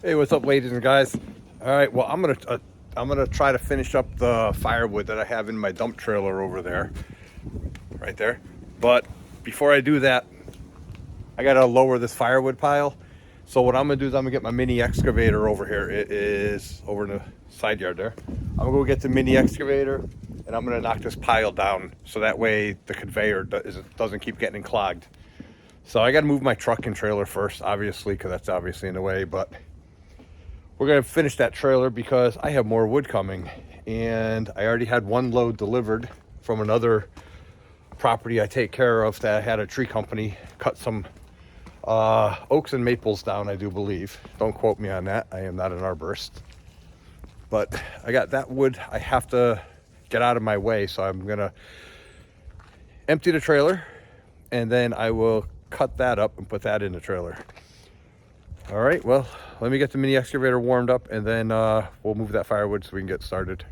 Hey, what's up, ladies and guys? All right, well, I'm gonna try to finish up the firewood that I have in my dump trailer over there, right there. But before I do that, I gotta lower this firewood pile. So what I'm gonna do is I'm gonna get my mini excavator over here. It is over in the side yard there. I'm gonna go get the mini excavator and I'm gonna knock this pile down so that way the conveyor doesn't keep getting clogged. So I gotta move my truck and trailer first, obviously, because that's obviously in the way, but we're gonna finish that trailer because I have more wood coming, and I already had one load delivered from another property I take care of that had a tree company cut some oaks and maples down, I do believe. Don't quote me on that. I am not an arborist. But I got that wood I have to get out of my way, so I'm gonna empty the trailer and then I will cut that up and put that in the trailer. All right, well, let me get the mini excavator warmed up and then we'll move that firewood so we can get started.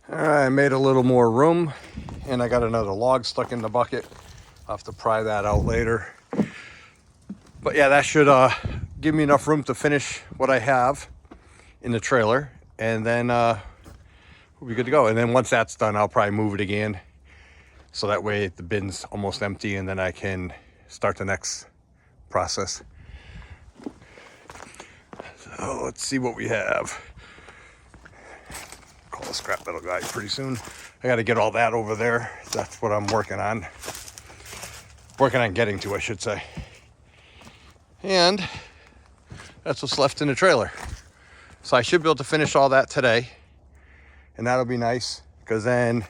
I made a little more room and I got another log stuck in the bucket. I'll have to pry that out later. But yeah, that should give me enough room to finish what I have in the trailer, and then we'll be good to go. And then once that's done, I'll probably move it again. So that way the bin's almost empty and then I can start the next process. So let's see what we have. Call the scrap metal guy pretty soon. I got to get all that over there. That's what I'm working on. Working on getting to, I should say. And that's what's left in the trailer. So I should be able to finish all that today. And that'll be nice, because then,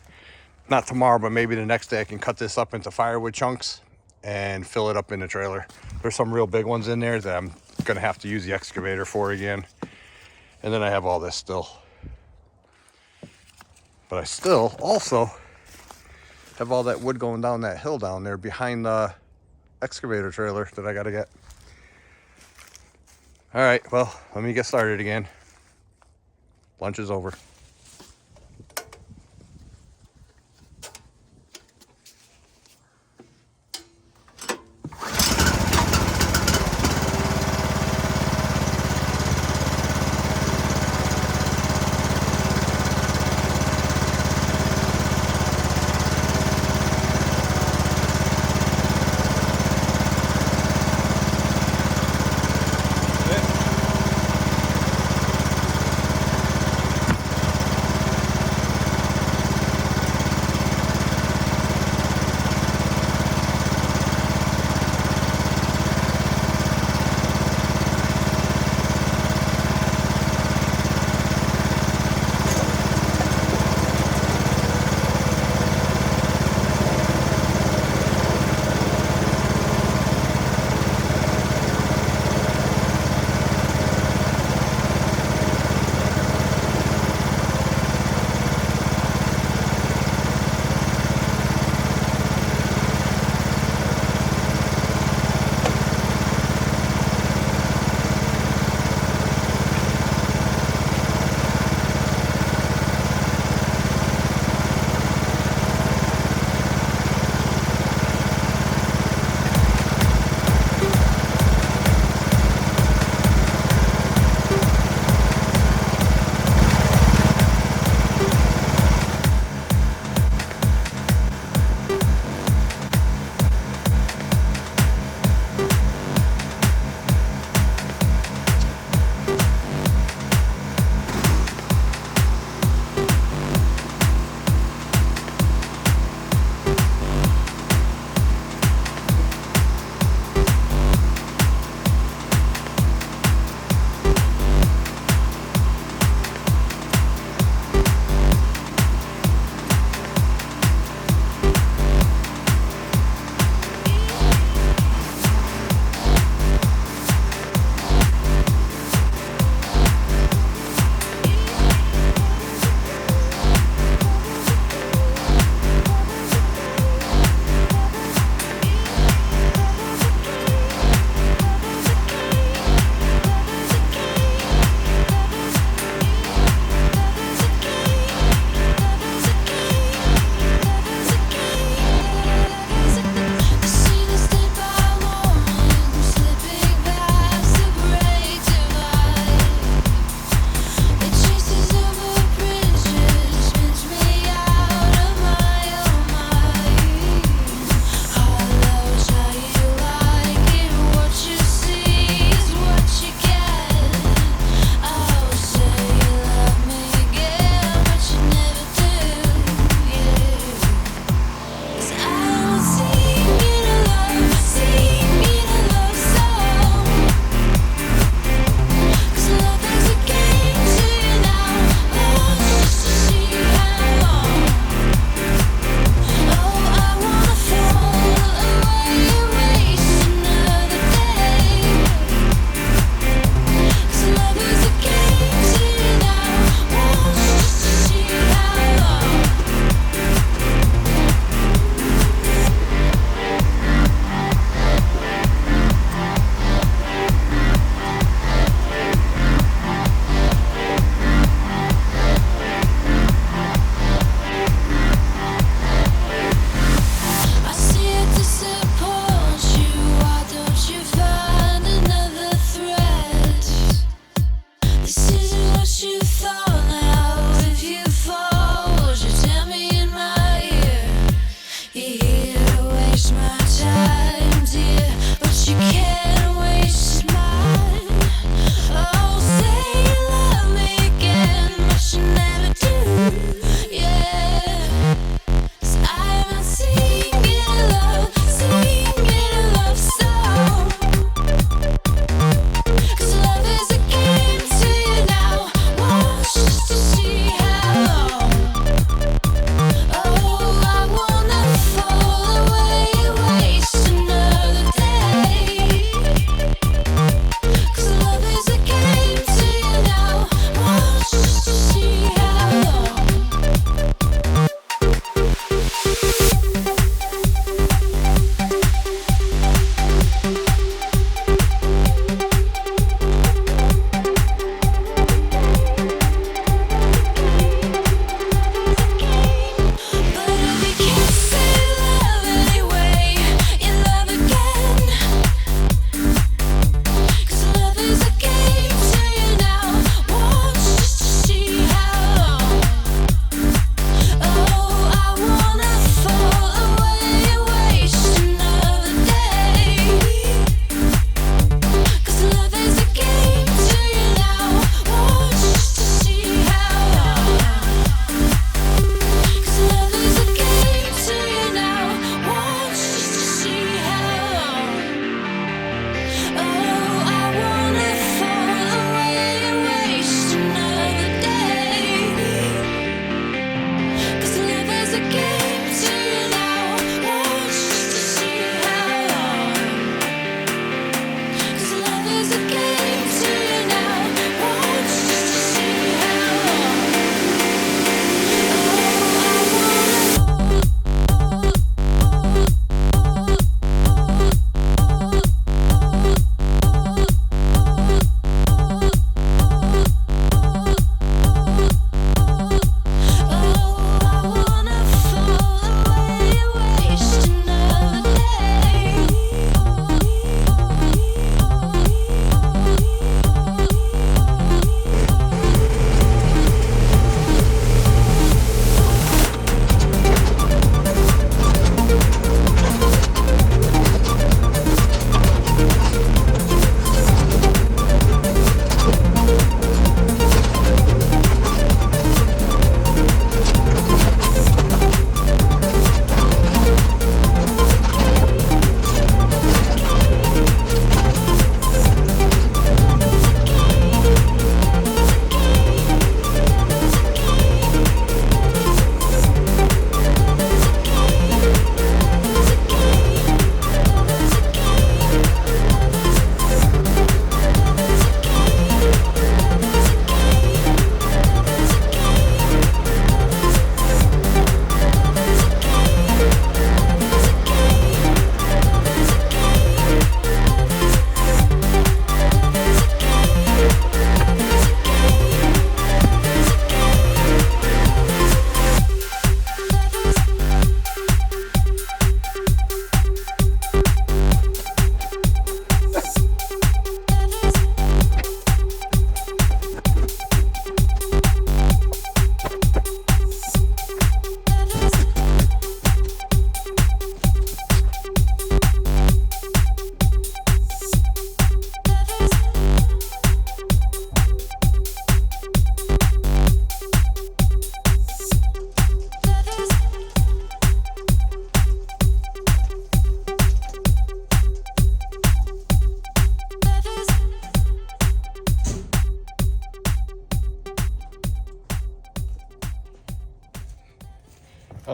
not tomorrow, but maybe the next day I can cut this up into firewood chunks and fill it up in the trailer. There's some real big ones in there that I'm going to have to use the excavator for again. And then I have all this still. But I still also have all that wood going down that hill down there behind the excavator trailer that I got to get. All right, well, let me get started again. Lunch is over.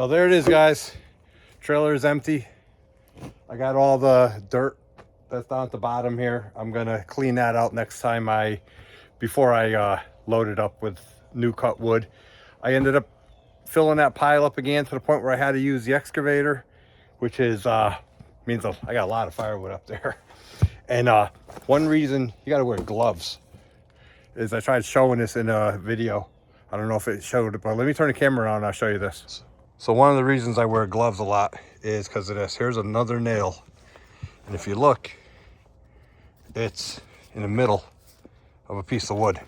So there it is, guys. Trailer is empty. I got all the dirt that's down at the bottom here. I'm gonna clean that out next time before I load it up with new cut wood. I ended up filling that pile up again to the point where I had to use the excavator, which is means I got a lot of firewood up there. And one reason you got to wear gloves is I tried showing this in a video. I don't know if it showed it, but let me turn the camera on and I'll show you this. So one of the reasons I wear gloves a lot is because of this. Here's another nail. And if you look, it's in the middle of a piece of wood.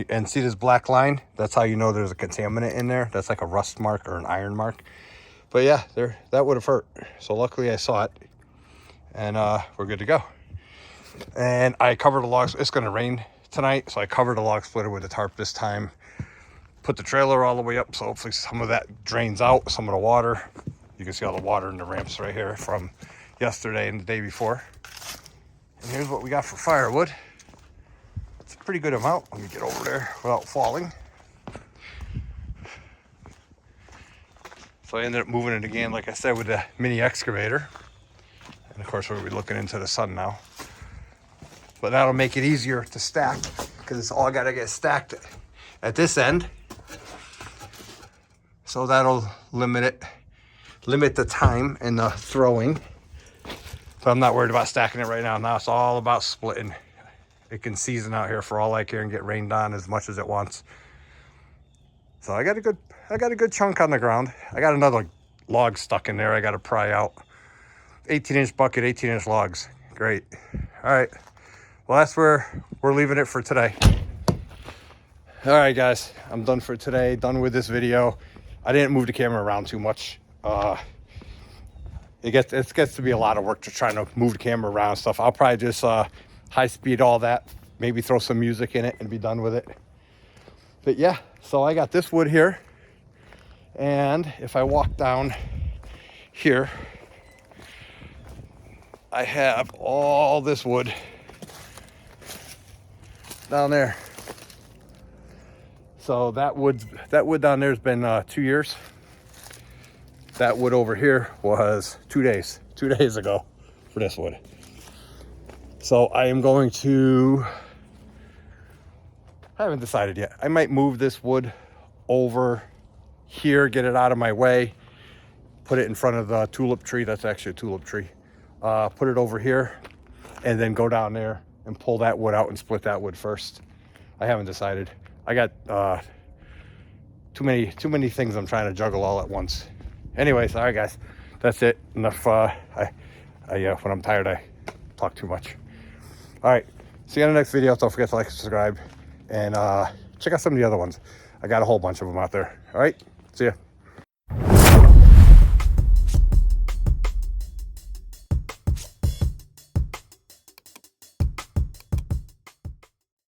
And see this black line? That's how you know there's a contaminant in there. That's like a rust mark or an iron mark. But yeah, that would have hurt. So luckily I saw it. And we're good to go. And I covered the logs. It's going to rain tonight, so I covered the log splitter with a tarp this time. Put the trailer all the way up, so hopefully some of that drains out, some of the water. You can see all the water in the ramps right here from yesterday and the day before. And here's what we got for firewood. It's a pretty good amount. Let me get over there without falling. So I ended up moving it again, like I said, with the mini excavator. And of course, we'll be looking into the sun now. But that'll make it easier to stack because it's all got to get stacked at this end. So that'll limit the time in the throwing. So I'm not worried about stacking it right now. Now it's all about splitting. It can season out here for all I care and get rained on as much as it wants. So I got a good chunk on the ground. I got another log stuck in there. I got to pry out. 18-inch bucket, 18-inch logs. Great. All right. Well, that's where we're leaving it for today. All right, guys. I'm done for today. Done with this video. I didn't move the camera around too much. It gets to be a lot of work to try to move the camera around and stuff. I'll probably just high speed all that. Maybe throw some music in it and be done with it. But yeah, so I got this wood here. And if I walk down here, I have all this wood down there. So that wood down there has been 2 years. That wood over here was 2 days ago for this wood. So I am going to, I haven't decided yet. I might move this wood over here, get it out of my way, put it in front of the tulip tree. That's actually a tulip tree. Put it over here and then go down there and pull that wood out and split that wood first. I haven't decided. I got too many things I'm trying to juggle all at once. Anyways, all right, guys, that's it. Enough. When I'm tired, I talk too much. All right, see you in the next video. Don't forget to like and subscribe, and check out some of the other ones. I got a whole bunch of them out there. All right, see ya.